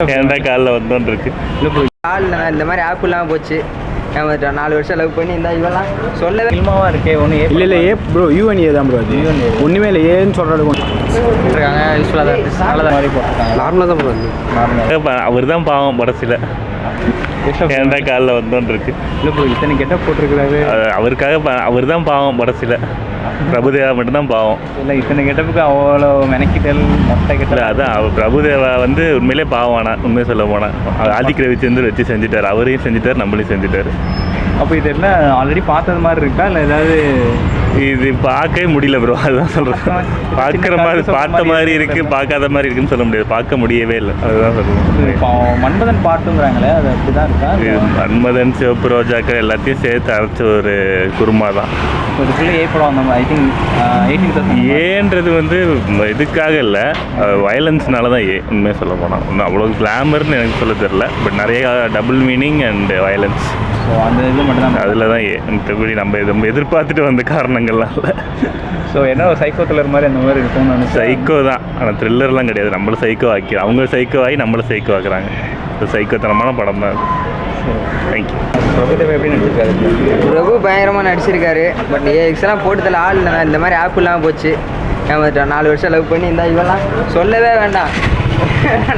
ஏன்டா காலில் வந்தோன்னு இருக்கு. இல்லை ப்ரோ, காலில் இந்த மாதிரி ஆப் இல்லாமல் போச்சு. ஏமாத்திட்டான் 4 வருஷம் லவ் பண்ணி இந்த இவெல்லாம் சொல்லவே ஃபில்மாவாக இருக்கே ஒன்று இல்லை இல்லை ஏ ப்ரோ யூஎன்ஏ தான் ப்ரோ அது ஒன்றுமே இல்லை ஏன்னு சொல்கிறது இருக்காங்க. யூஸ்ஃபுல்லாக தான் இருக்குது. நல்லதாக மாதிரி போட்டுருக்காங்க. நார்மலாக தான் ப்ரோ அது நார்மலாக அவர் தான் பாவம் படத்தில் ஏன்டா காலில் வந்தோன்னு இருக்கு. இல்லை ப்ரோ, இத்தனை கெட்டப் போட்டிருக்கிறாரு. அவருக்காக அவர் தான் பாவம் படத்தில். பிரபுதேவா மட்டும்தான் பாவம். இல்லை இத்தனை கெட்டப்புக்கு அவ்வளோ மெனக்கிட்டல் மொட்டை இல்லை கெட்டல். அதான் அவர் பிரபுதேவா வந்து உண்மையிலே பாவம். உண்மையை சொல்ல போனால் ஆதிக் ரவிச்சந்தர் வச்சு செஞ்சுட்டார். அவரையும் செஞ்சுட்டார், நம்மளையும் செஞ்சுட்டார். அப்போ இது என்ன ஆல்ரெடி பார்த்தது மாதிரி இருக்கா இல்லை ஏதாவது இது பார்க்கவே முடியல ப்ரோ. அதுதான் சொல்கிறேன். பார்க்குற மாதிரி பார்த்த மாதிரி இருக்குது, பார்க்காத மாதிரி இருக்குன்னு சொல்ல முடியாது. பார்க்க முடியவே இல்லை, அதுதான் சொல்லுவேன். இப்போ மன்மதன் பாட்டுங்கிறாங்களே, அது அப்படி தான் இருக்கா? மன்மதன், சிவப்பு ரோஜாக்கள் எல்லாத்தையும் சேர்த்து அரைச்ச ஒரு குருமா தான். இப்போ இதுக்குள்ளே ஏற்படும் அந்த ஐ திங்க் 18,000 ஏன்றது வந்து இதுக்காக இல்லை, வயலன்ஸ்னால தான் உண்மையை சொல்ல போனால். ஒன்றும் அவ்வளோ கிளாமர்னு எனக்கு சொல்ல தெரில. பட் நிறைய double meaning and violence, so அந்த இது மட்டும் தான். அதில் தான் மற்றபடி நம்ம எதிர்பார்த்துட்டு வந்த காரணங்கள்லாம் இல்லை. ஸோ என்ன ஒரு சைக்கோ த்ரில்லர் மாதிரி அந்த மாதிரி இருக்கும்னு நினைச்சேன். சைக்கோ தான், ஆனால் த்ரில்லர்லாம் கிடையாது. நம்மளை சைக்கோ ஆக்கி அவங்க சைக்கோ ஆகி நம்மளை சைக்கோ ஆக்குறாங்க. இது சைக்கோத்தனமான படம் தான். தேங்க்யூ. பிரபுதேவா எப்படி நடிச்சிருக்காரு? பிரபு பயங்கரமாக நடிச்சிருக்காரு. பட் எக்ஸ்லாம் போட்டதில் ஆள் இல்லை. இந்த மாதிரி ஆப் இல்லாமல் போச்சு. ஏமாத்திட்டான் 4 வருஷம் லவ் பண்ணி இந்த இவெல்லாம் சொல்லவே வேண்டாம்.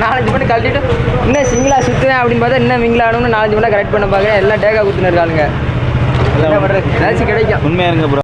4-5 பண்ணி கழட்டிட்டு இன்னும் சிங்கிளாக சுற்றுவேன் அப்படின்னு பார்த்தா இன்னும் மிங்கில் ஆகணும்னு 4-5 பண்ணி கரெக்ட் பண்ண பார்க்குறேன். எல்லாம் டேக்கா குத்துன்னு இருக்காளுங்க. என்ன பண்ணுறது, ஏதாச்சும் கிடைக்கும். உண்மையாக இருங்க ப்ரோ.